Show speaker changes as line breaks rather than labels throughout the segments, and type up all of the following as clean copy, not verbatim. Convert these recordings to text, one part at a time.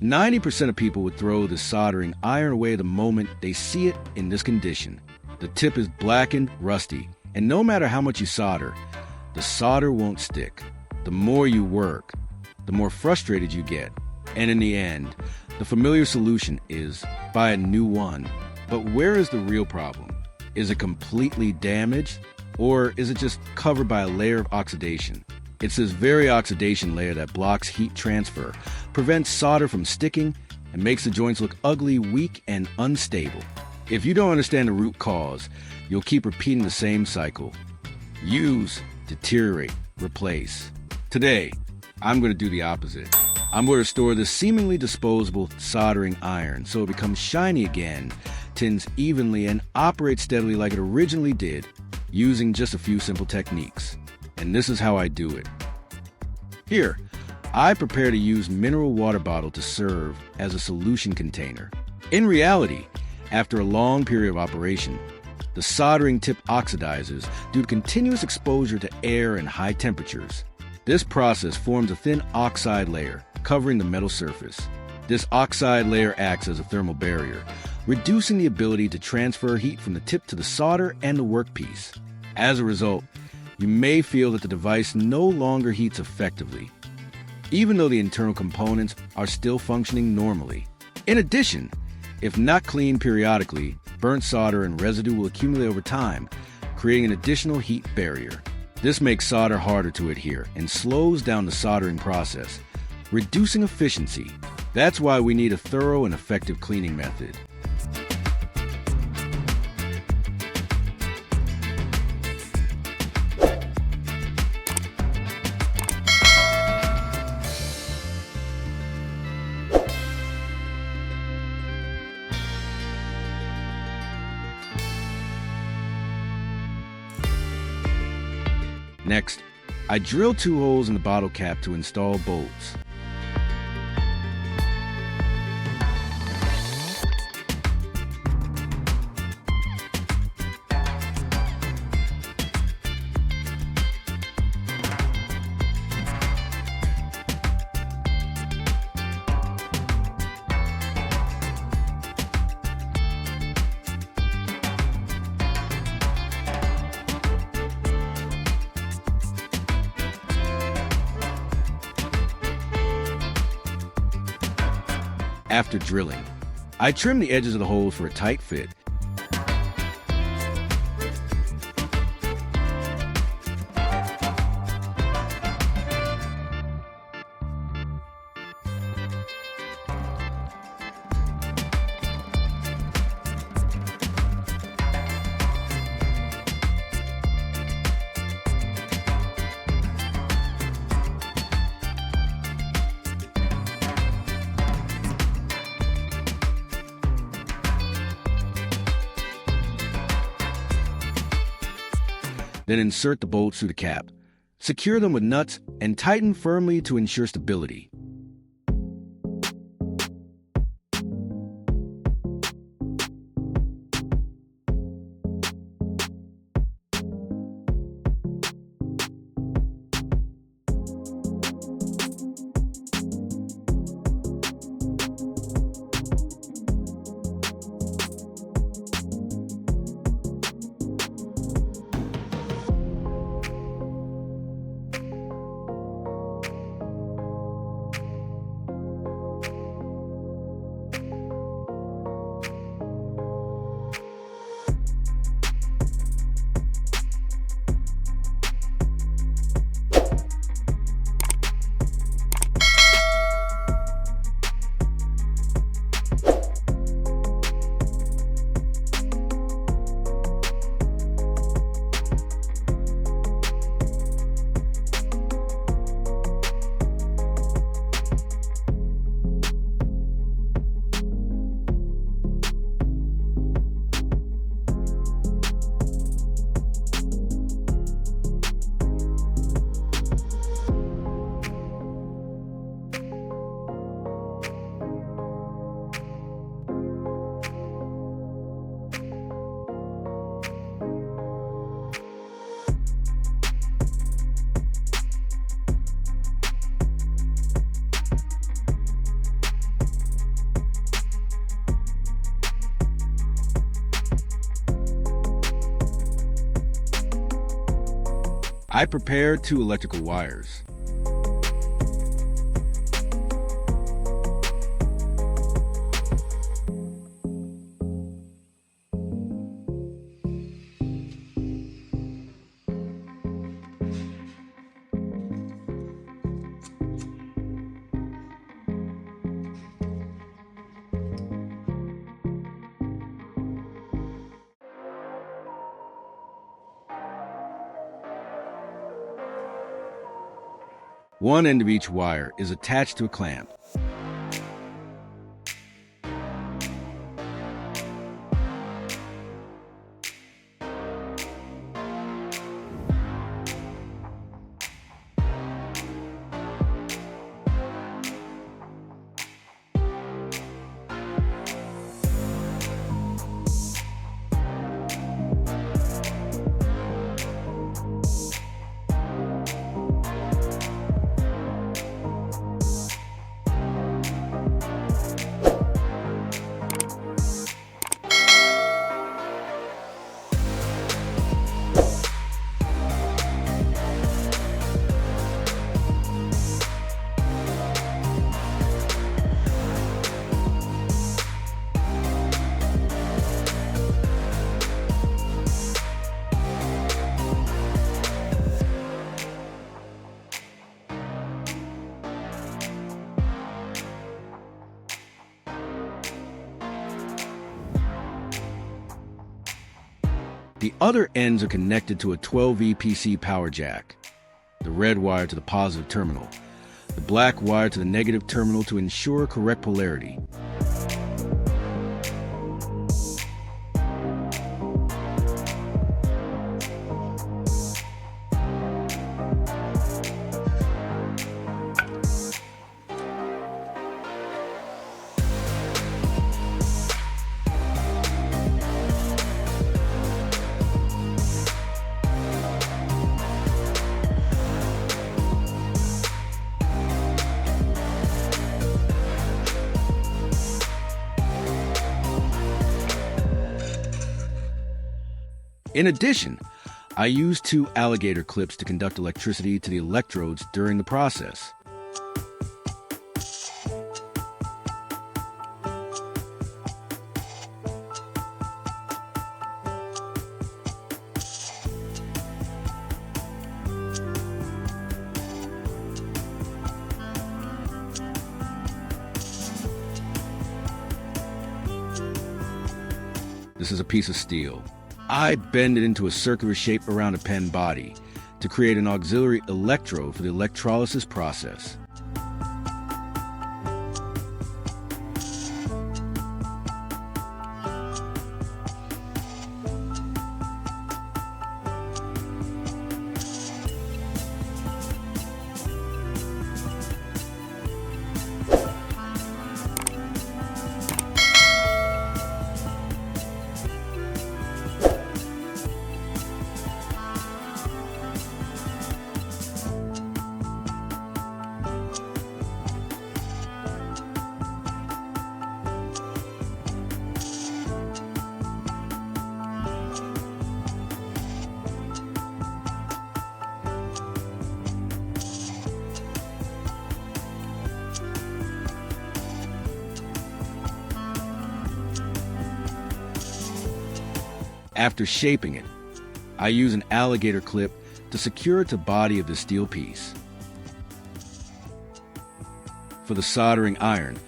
90% of people would throw the soldering iron away the moment they see it in this condition. The tip is blackened, rusty, and no matter how much you solder, the solder won't stick. The more you work, the more frustrated you get. And in the end, the familiar solution is buy a new one. But where is the real problem? Is it completely damaged? Or is it just covered by a layer of oxidation? It's this very oxidation layer that blocks heat transfer, prevents solder from sticking, and makes the joints look ugly, weak, and unstable. If you don't understand the root cause, you'll keep repeating the same cycle. Use, deteriorate, replace. Today, I'm going to do the opposite. I'm going to store this seemingly disposable soldering iron so it becomes shiny again, tins evenly, and operates steadily like it originally did, using just a few simple techniques. And this is how I do it. Here, I prepare to use mineral water bottle to serve as a solution container. In reality, after a long period of operation, the soldering tip oxidizes due to continuous exposure to air and high temperatures. This process forms a thin oxide layer covering the metal surface. This oxide layer acts as a thermal barrier, reducing the ability to transfer heat from the tip to the solder and the workpiece. As a result, you may feel that the device no longer heats effectively, even though the internal components are still functioning normally. In addition, if not cleaned periodically, burnt solder and residue will accumulate over time, creating an additional heat barrier. This makes solder harder to adhere and slows down the soldering process, reducing efficiency. That's why we need a thorough and effective cleaning method. Next, I drill 2 holes in the bottle cap to install bolts. After drilling, I trim the edges of the holes for a tight fit. Then insert the bolts through the cap. Secure them with nuts and tighten firmly to ensure stability. I prepare 2 electrical wires. One end of each wire is attached to a clamp. The other ends are connected to a 12V PC power jack. The red wire to the positive terminal, the black wire to the negative terminal to ensure correct polarity. In addition, I use 2 alligator clips to conduct electricity to the electrodes during the process. This is a piece of steel. I bend it into a circular shape around a pen body to create an auxiliary electrode for the electrolysis process. After shaping it, I use an alligator clip to secure it to the body of the steel piece. For the soldering iron,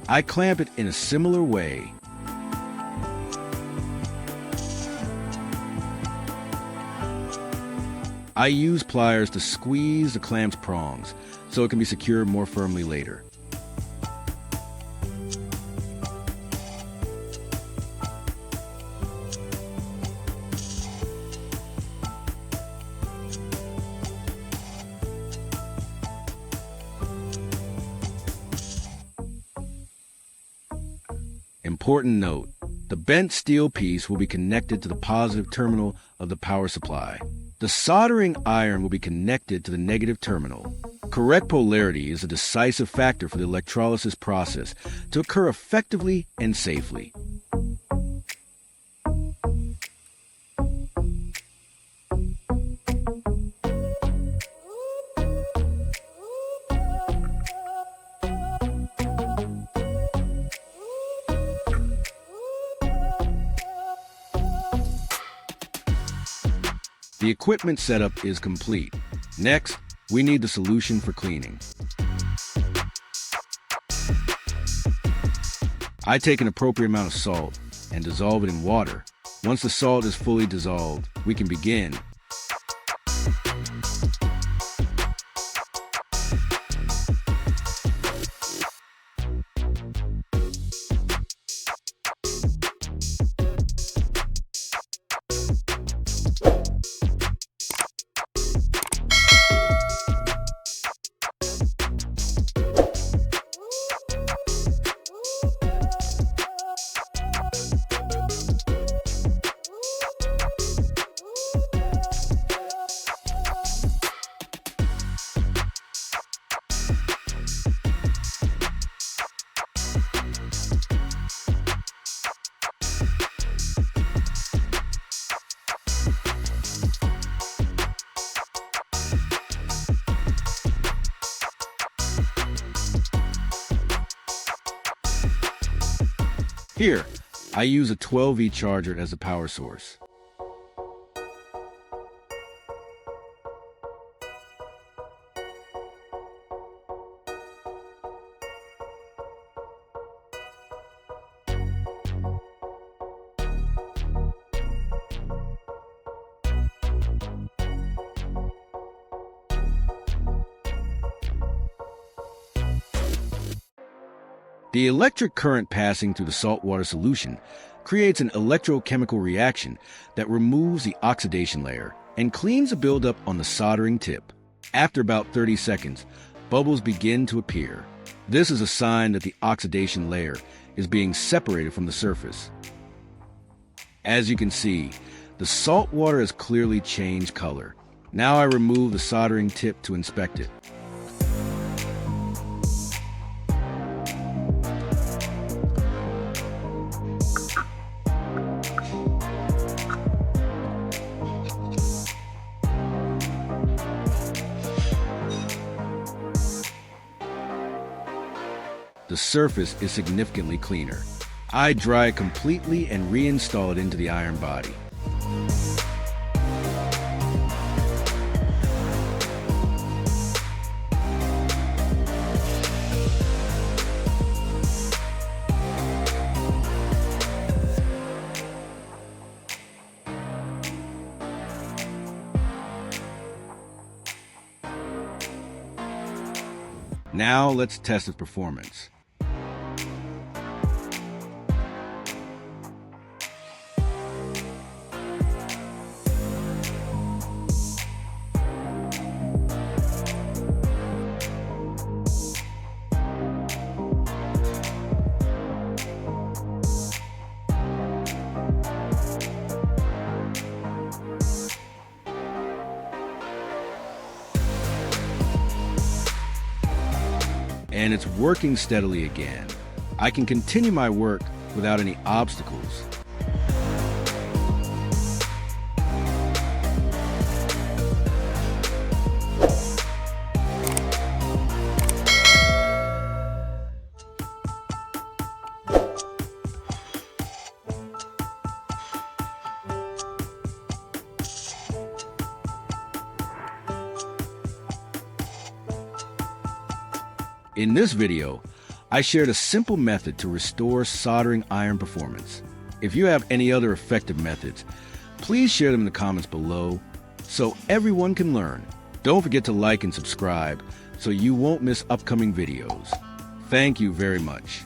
I clamp it in a similar way. I use pliers to squeeze the clamp's prongs so it can be secured more firmly later. Important note, the bent steel piece will be connected to the positive terminal of the power supply. The soldering iron will be connected to the negative terminal. Correct polarity is a decisive factor for the electrolysis process to occur effectively and safely. The equipment setup is complete. Next, we need the solution for cleaning. I take an appropriate amount of salt and dissolve it in water. Once the salt is fully dissolved, we can begin. Here, I use a 12V charger as a power source. The electric current passing through the saltwater solution creates an electrochemical reaction that removes the oxidation layer and cleans the buildup on the soldering tip. After about 30 seconds, bubbles begin to appear. This is a sign that the oxidation layer is being separated from the surface. As you can see, the salt water has clearly changed color. Now I remove the soldering tip to inspect it. The surface is significantly cleaner. I dry it completely and reinstall it into the iron body. Now let's test its performance. And it's working steadily again. I can continue my work without any obstacles. In this video, I shared a simple method to restore soldering iron performance. If you have any other effective methods, please share them in the comments below so everyone can learn. Don't forget to like and subscribe so you won't miss upcoming videos. Thank you very much.